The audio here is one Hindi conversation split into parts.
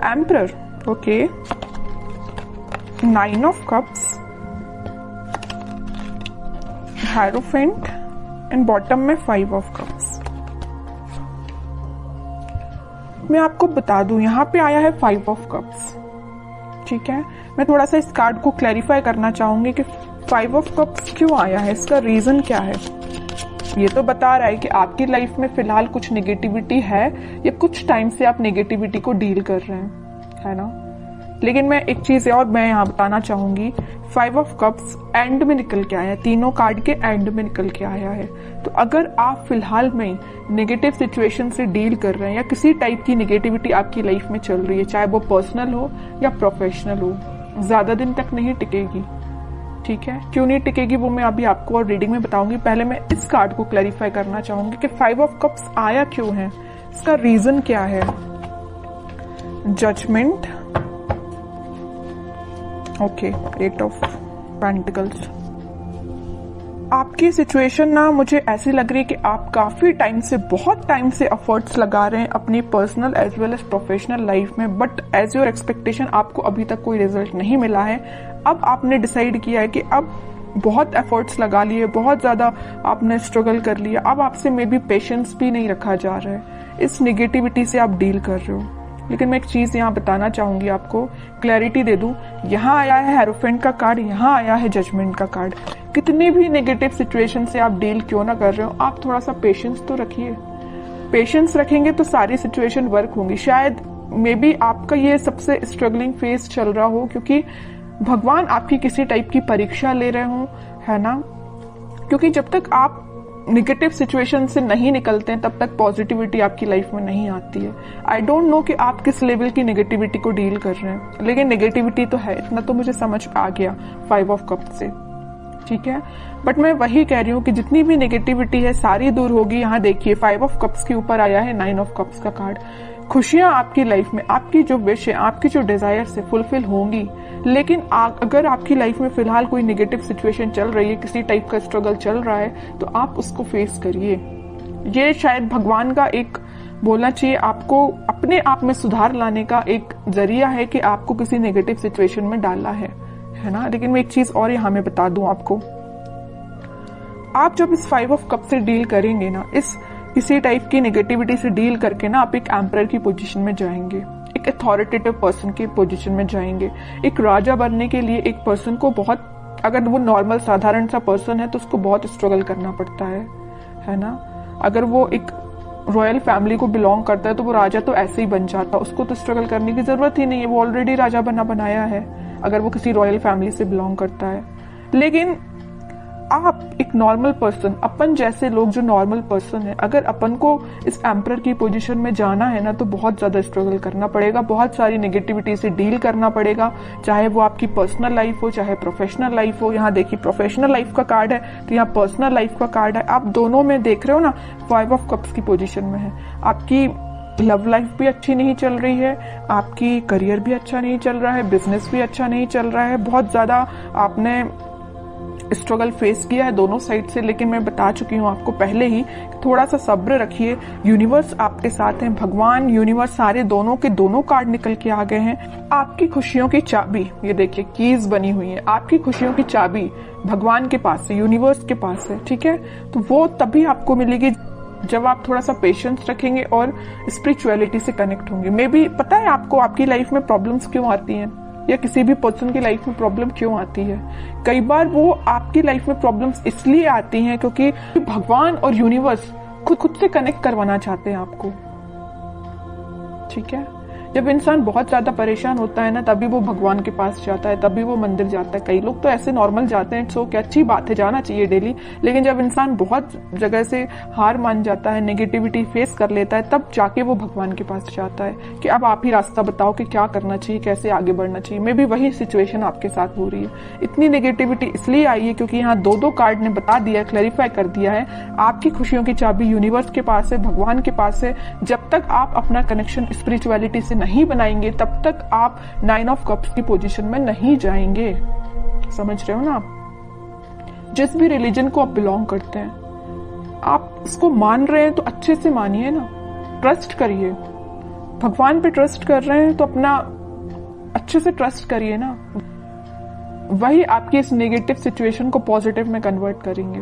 Emperor, okay, 9 of cups, hierophant and bottom में 5 ऑफ कप्स। मैं आपको बता दूं यहाँ पे आया है 5 ऑफ कप्स, ठीक है। मैं थोड़ा सा इस कार्ड को क्लैरिफाई करना चाहूंगी कि 5 ऑफ कप्स क्यों आया है, इसका रीजन क्या है। ये तो बता रहा है कि आपकी लाइफ में फिलहाल कुछ नेगेटिविटी है या कुछ टाइम से आप नेगेटिविटी को डील कर रहे हैं, है ना। लेकिन मैं एक चीज और मैं यहाँ बताना चाहूंगी, 5 ऑफ कप्स एंड में निकल के आया है, तीनों कार्ड के एंड में निकल के आया है। तो अगर आप फिलहाल में नेगेटिव सिचुएशन से डील कर रहे हैं या किसी टाइप की नेगेटिविटी आपकी लाइफ में चल रही है, चाहे वो पर्सनल हो या प्रोफेशनल हो, ज्यादा दिन तक नहीं टिकेगी, ठीक है। क्यों नहीं टिकेगी वो मैं अभी आपको और रीडिंग में बताऊंगी। पहले मैं इस कार्ड को क्लैरिफाई करना चाहूंगी कि 5 ऑफ कप्स आया क्यों है, इसका रीजन क्या है। Judgement, okay, 8 of pentacles. आपकी सिचुएशन ना मुझे ऐसी लग रही है कि आप काफी टाइम से, बहुत टाइम से एफर्ट्स लगा रहे हैं अपनी personal as well as professional life में, बट एज योर एक्सपेक्टेशन आपको अभी तक कोई रिजल्ट नहीं मिला है। अब आपने डिसाइड किया है कि अब बहुत एफर्ट्स लगा लिए, बहुत ज्यादा आपने स्ट्रगल कर लिया, अब आपसे मे बी पेशेंस भी नहीं रखा जा रहा है, इस निगेटिविटी से आप डील कर रहे हो। लेकिन मैं एक चीज यहाँ बताना चाहूंगी, आपको क्लैरिटी दे दूं। यहाँ आया है हेरोफेंट का कार्ड, यहाँ आया है जजमेंट का कार्ड। कितनी भी नेगेटिव सिचुएशन से आप डील क्यों ना कर रहे हो, आप थोड़ा सा पेशेंस तो रखिए। पेशेंस रखेंगे तो सारी सिचुएशन वर्क होंगी। शायद मे बी आपका ये सबसे स्ट्रगलिंग फेज चल रहा हो, क्योंकि भगवान आपकी किसी टाइप की परीक्षा ले रहे हो, है ना। क्योंकि जब तक आप निगेटिव सिचुएशन से नहीं निकलते हैं तब तक पॉजिटिविटी आपकी लाइफ में नहीं आती है। आई डोंट नो कि आप किस लेवल की नेगेटिविटी को डील कर रहे हैं, लेकिन नेगेटिविटी तो है, इतना तो मुझे समझ आ गया 5 ऑफ कप से, ठीक है। बट मैं वही कह रही हूँ कि जितनी भी नेगेटिविटी है सारी दूर होगी। यहाँ देखिए 5 ऑफ कप्स के ऊपर आया है 9 ऑफ कप्स का कार्ड। खुशियां आपकी लाइफ में, आपकी जो विश है, आपकी जो डिजायर से फुलफिल होंगी। लेकिन अगर आपकी लाइफ में फिलहाल कोई नेगेटिव सिचुएशन चल रही है, किसी टाइप का स्ट्रगल चल रहा है, तो आप उसको फेस करिए। ये शायद भगवान का एक बोलना चाहिए आपको अपने आप में सुधार लाने का एक जरिया है कि आपको किसी नेगेटिव सिचुएशन में डाला है ना। लेकिन मैं एक चीज और यहाँ में बता दूं आपको, आप जब इस 5 ऑफ कप से डील करेंगे ना, इस किसी टाइप की नेगेटिविटी से डील करके ना, आप एक एम्परर की पोजीशन में जाएंगे, एक अथॉरिटेटिव पर्सन की पोजीशन में जाएंगे। एक राजा बनने के लिए एक पर्सन को बहुत, अगर वो नॉर्मल साधारण सा पर्सन है तो उसको बहुत स्ट्रगल करना पड़ता है ना। अगर वो एक रॉयल फैमिली को बिलोंग करता है तो वो राजा तो ऐसे ही बन जाता, उसको तो स्ट्रगल करने की जरूरत ही नहीं है, वो ऑलरेडी राजा बनाया है अगर वो किसी रॉयल फैमिली से बिलोंग करता है। लेकिन आप एक नॉर्मल पर्सन, अपन जैसे लोग जो नॉर्मल पर्सन है, अगर अपन को इस एम्परर की पोजीशन में जाना है ना, तो बहुत ज्यादा स्ट्रगल करना पड़ेगा, बहुत सारी नेगेटिविटी से डील करना पड़ेगा, चाहे वो आपकी पर्सनल लाइफ हो चाहे प्रोफेशनल लाइफ हो। यहाँ देखिए प्रोफेशनल लाइफ का कार्ड है तो यहाँ पर्सनल लाइफ का कार्ड है। आप दोनों में देख रहे हो ना, 5 ऑफ कप्स की पोजीशन में है। आपकी लव लाइफ भी अच्छी नहीं चल रही है, आपकी करियर भी अच्छा नहीं चल रहा है, बिजनेस भी अच्छा नहीं चल रहा है, बहुत ज्यादा आपने स्ट्रगल फेस किया है दोनों साइड से। लेकिन मैं बता चुकी हूँ आपको पहले ही, थोड़ा सा सब्र रखिए, यूनिवर्स आपके साथ है, भगवान यूनिवर्स सारे दोनों के दोनों कार्ड निकल के आ गए हैं। आपकी खुशियों की चाबी, ये देखिए कीज बनी हुई है, आपकी खुशियों की चाबी भगवान के पास है, यूनिवर्स के पास है, ठीक है। तो वो तभी आपको मिलेगी जब आप थोड़ा सा पेशेंस रखेंगे और स्पिरिचुअलिटी से कनेक्ट होंगे। मे बी पता है आपको आपकी लाइफ में प्रॉब्लम्स क्यों आती हैं, या किसी भी पर्सन की लाइफ में प्रॉब्लम क्यों आती है। कई बार वो आपकी लाइफ में प्रॉब्लम्स इसलिए आती हैं क्योंकि भगवान और यूनिवर्स खुद से कनेक्ट करवाना चाहते हैं आपको, ठीक है। जब इंसान बहुत ज्यादा परेशान होता है ना, तभी वो भगवान के पास जाता है, तभी वो मंदिर जाता है। कई लोग तो ऐसे नॉर्मल जाते हैं, सो क्या अच्छी बात है, जाना चाहिए डेली। लेकिन जब इंसान बहुत जगह से हार मान जाता है, नेगेटिविटी फेस कर लेता है, तब जाके वो भगवान के पास जाता है कि अब आप ही रास्ता बताओ कि क्या करना चाहिए, कैसे आगे बढ़ना चाहिए। मे भी वही सिचुएशन आपके साथ हो रही है। इतनी नेगेटिविटी इसलिए आई है क्योंकि यहाँ दो कार्ड ने बता दिया, क्लैरिफाई कर दिया है, आपकी खुशियों की चाबी यूनिवर्स के पास है, भगवान के पास है। जब तक आप अपना कनेक्शन स्पिरिचुअलिटी से नहीं बनाएंगे तब तक आप 9 ऑफ कप्स की पोजीशन में नहीं जाएंगे। समझ रहे हो ना आप। जिस भी रिलीजन को आप बिलोंग करते हैं, आप इसको मान रहे हैं तो अच्छे से मानिए ना, ट्रस्ट करिए। भगवान पे ट्रस्ट कर रहे हैं तो अपना अच्छे से ट्रस्ट करिए ना, वही आपकी इस नेगेटिव सिचुएशन को पॉजिटिव में कन्वर्ट करेंगे।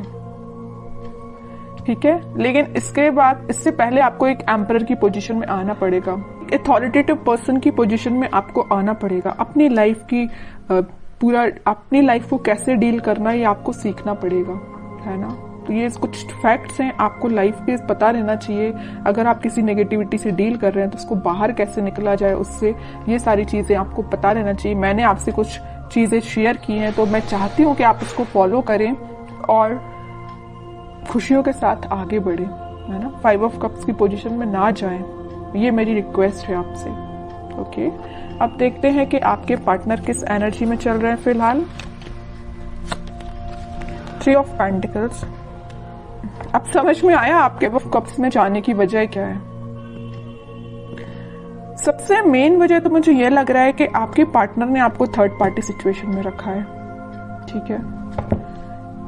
ठीक है, लेकिन इसके बाद, इससे पहले आपको एक एम्परर की पोजीशन में आना पड़ेगा, अथॉरिटेटिव पर्सन की पोजीशन में आपको आना पड़ेगा। अपनी लाइफ की अपनी लाइफ को कैसे डील करना है ये आपको सीखना पड़ेगा, है ना। तो ये कुछ फैक्ट्स हैं, आपको लाइफ के पता रहना चाहिए। अगर आप किसी नेगेटिविटी से डील कर रहे हैं तो उसको बाहर कैसे निकला जाए उससे, ये सारी चीजें आपको पता रहना चाहिए। मैंने आपसे कुछ चीजें शेयर की हैं तो मैं चाहती हूँ कि आप उसको फॉलो करें और खुशियों के साथ आगे बढ़े, है ना। 5 ऑफ कप्स की पोजीशन में ना जाएं, ये मेरी रिक्वेस्ट है आपसे। ओके, अब देखते हैं कि आपके पार्टनर किस एनर्जी में चल रहे हैं फिलहाल। 3 ऑफ पेंटिकल्स। अब समझ में आया आपके ऑफ कप्स में जाने की वजह क्या है। सबसे मेन वजह तो मुझे यह लग रहा है कि आपके पार्टनर ने आपको थर्ड पार्टी सिचुएशन में रखा है। ठीक है,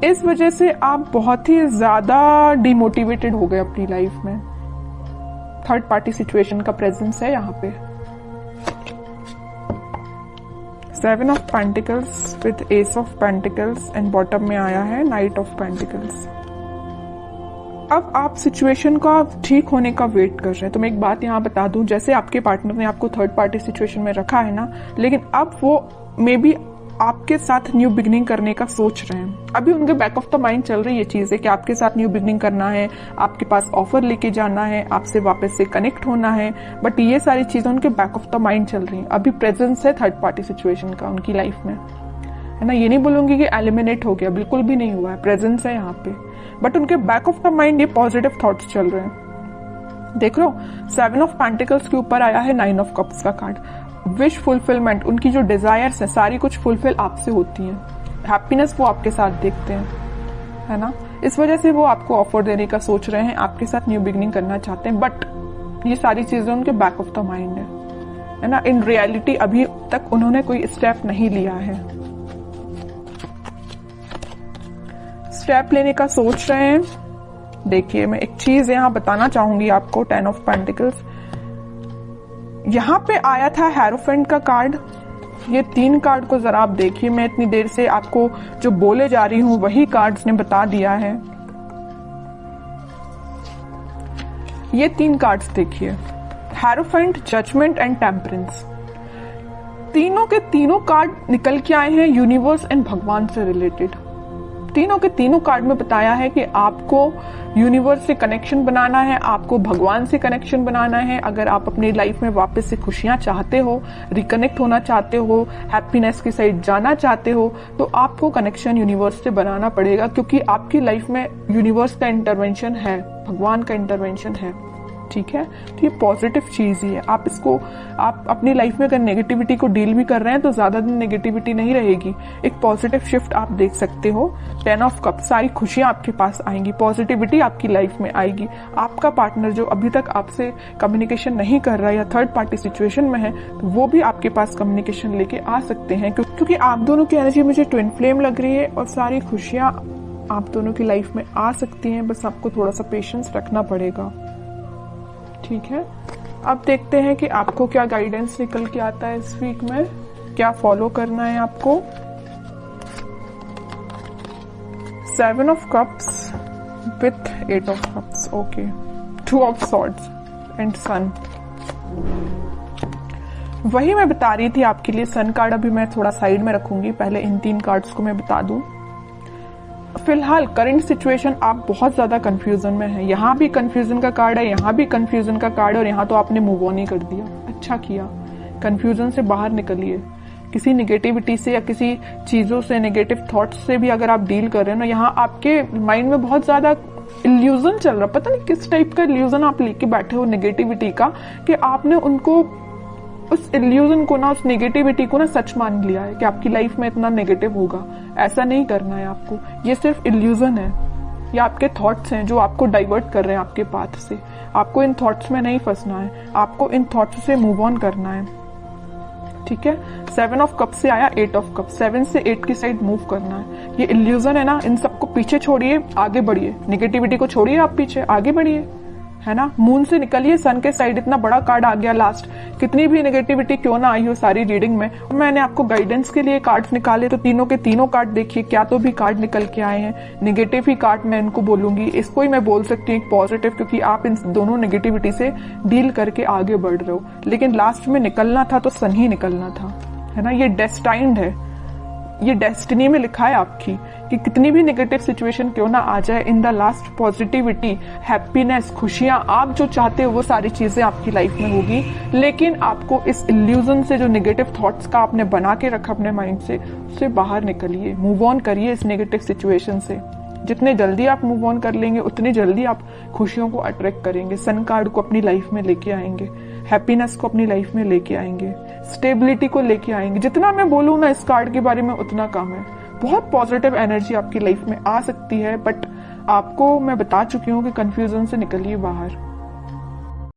इस वजह से आप बहुत ही ज्यादा डिमोटिवेटेड हो गए अपनी लाइफ में। थर्ड पार्टी सिचुएशन का प्रेजेंस है यहाँ पे। 7 of pentacles with S of pentacles and bottom में आया है नाइट ऑफ पेंटिकल्स। अब आप सिचुएशन का ठीक होने का वेट कर रहे हैं। तो मैं एक बात यहाँ बता दूं, जैसे आपके पार्टनर ने आपको थर्ड पार्टी सिचुएशन में रखा है ना, लेकिन अब वो मे बी आपके साथ न्यू बिगनिंग करने का सोच रहे हैं। अभी उनके बैक ऑफ द माइंड चल रही है चीज है कि आपके साथ न्यू बिगनिंग करना है, आपके पास ऑफर लेके जाना है, आपसे वापस से कनेक्ट होना है, बट ये सारी चीजें उनके बैक ऑफ द माइंड चल रही हैं। अभी प्रेजेंस है थर्ड पार्टी सिचुएशन का उनकी लाइफ में, है ना। ये नहीं बोलूंगी कि एलिमिनेट हो गया, बिल्कुल भी नहीं हुआ है, प्रेजेंस है यहाँ पे, बट उनके बैक ऑफ द माइंड ये पॉजिटिव थॉट्स चल रहे हैं। देख लो, 7 ऑफ पेंटिकल्स के ऊपर आया है 9 ऑफ कप्स का कार्ड। विश फुलफिलमेंट, उनकी जो डिजायर्स है सारी कुछ फुलफिल आपसे होती हैं। हैप्पीनेस वो आपके साथ देखते हैं, है ना। इस वजह से वो आपको ऑफर देने का सोच रहे हैं, आपके साथ न्यू बिगनिंग करना चाहते हैं, बट ये सारी चीजें उनके बैक ऑफ द माइंड है ना। इन रियलिटी अभी तक उन्होंने कोई स्टेप नहीं लिया है, स्टेप लेने का सोच रहे हैं। देखिए, मैं एक चीज यहां बताना चाहूंगी आपको। 10 ऑफ पेंटिकल्स यहां पे आया था, हेरोफेंट का कार्ड। ये 3 कार्ड को जरा आप देखिए, मैं इतनी देर से आपको जो बोले जा रही हूं वही कार्ड्स ने बता दिया है। ये 3 कार्ड्स देखिए, हेरोफेंट, जजमेंट एंड टेम्परेंस। तीनों के तीनों कार्ड निकल के आए हैं यूनिवर्स एंड भगवान से रिलेटेड। तीनों के तीनों कार्ड में बताया है कि आपको यूनिवर्स से कनेक्शन बनाना है, आपको भगवान से कनेक्शन बनाना है। अगर आप अपनी लाइफ में वापस से खुशियां चाहते हो, रिकनेक्ट होना चाहते हो, हैप्पीनेस की साइड जाना चाहते हो, तो आपको कनेक्शन यूनिवर्स से बनाना पड़ेगा, क्योंकि आपकी लाइफ में यूनिवर्स का इंटरवेंशन है, भगवान का इंटरवेंशन है। ठीक है, तो ये पॉजिटिव चीज ही है। आप इसको, आप अपनी लाइफ में अगर नेगेटिविटी को डील भी कर रहे हैं तो ज्यादा दिन नेगेटिविटी नहीं रहेगी, एक पॉजिटिव शिफ्ट आप देख सकते हो। 10 ऑफ कप, सारी खुशियां आपके पास आएंगी, पॉजिटिविटी आपकी लाइफ में आएगी। आपका पार्टनर जो अभी तक आपसे कम्युनिकेशन नहीं कर रहा है या थर्ड पार्टी सिचुएशन में है, तो वो भी आपके पास कम्युनिकेशन लेके आ सकते हैं, क्योंकि आप दोनों की एनर्जी मुझे ट्विन फ्लेम लग रही है और सारी खुशियां आप दोनों की लाइफ में आ सकती हैं। बस आपको थोड़ा सा पेशेंस रखना पड़ेगा। ठीक है, अब देखते हैं कि आपको क्या गाइडेंस निकल के आता है इस वीक में, क्या फॉलो करना है आपको। 7 of cups with 8 of cups, okay. 2 of swords and sun. वही मैं बता रही थी आपके लिए। सन कार्ड अभी मैं थोड़ा साइड में रखूंगी, पहले इन 3 कार्ड्स को मैं बता दूं। फिलहाल करंट सिचुएशन आप बहुत ज्यादा कंफ्यूजन में है। यहाँ भी कंफ्यूजन का कार्ड है, यहाँ भी कंफ्यूजन का कार्ड है, और यहाँ तो आपने मूव ऑन ही कर दिया। अच्छा किया, कंफ्यूजन से बाहर निकलिए। किसी नेगेटिविटी से या किसी चीजों से, नेगेटिव थॉट्स से भी अगर आप डील कर रहे हो ना, यहाँ आपके माइंड में बहुत ज्यादा इल्यूजन चल रहा, पता नहीं किस टाइप का इल्यूजन आप लेके बैठे हो नेगेटिविटी का, कि आपने उनको, उस इल्यूजन को ना, उस नेगेटिविटी को ना सच मान लिया है कि आपकी लाइफ में इतना नेगेटिव होगा। ऐसा नहीं करना है आपको, ये सिर्फ इल्यूजन है, ये आपके थॉट्स हैं जो आपको डाइवर्ट कर रहे हैं आपके पाथ से। आपको इन थॉट्स में नहीं फंसना है, आपको इन थॉट्स से मूव ऑन करना है। ठीक है, 7 ऑफ कप से आया 8 ऑफ कप, 7 से 8 की साइड मूव करना है। ये इल्यूजन है ना, इन सबको पीछे छोड़िए, आगे बढ़िए। नेगेटिविटी को छोड़िए, आप पीछे आगे बढ़िए। है ना। मून से निकलिए, सन के साइड इतना बड़ा कार्ड आ गया लास्ट। कितनी भी नेगेटिविटी क्यों ना आई हो सारी रीडिंग में, मैंने आपको गाइडेंस के लिए कार्ड्स निकाले तो तीनों के तीनों कार्ड देखिए, क्या तो भी कार्ड निकल के आए हैं। नेगेटिव ही कार्ड मैं इनको बोलूंगी, इसको ही मैं बोल सकती हूँ पॉजिटिव, क्योंकि आप इन दोनों नेगेटिविटी से डील करके आगे बढ़ रहे हो। लेकिन लास्ट में निकलना था तो सन ही निकलना था, है ना। ये डेस्टाइंड है, ये डेस्टिनी में लिखा है आपकी कि कितनी भी नेगेटिव सिचुएशन क्यों ना आ जाए, in the last positivity, happiness, खुशियां, आप जो चाहते हो वो सारी चीजें आपकी लाइफ में होगी। लेकिन आपको इस इल्यूजन से, जो नेगेटिव थॉट्स का आपने बना के रखा अपने माइंड से, उससे बाहर निकलिए, मूव ऑन करिए इस नेगेटिव सिचुएशन से। जितने जल्दी आप मूव ऑन कर लेंगे उतनी जल्दी आप खुशियों को अट्रैक्ट करेंगे, सन कार्ड को अपनी लाइफ में लेके आएंगे, हैप्पीनेस को अपनी लाइफ में लेके आएंगे, स्टेबिलिटी को लेके आएंगे। जितना मैं बोलूँ ना इस कार्ड के बारे में उतना कम है। बहुत पॉजिटिव एनर्जी आपकी लाइफ में आ सकती है, बट आपको मैं बता चुकी हूँ कि कंफ्यूजन से निकलिए बाहर।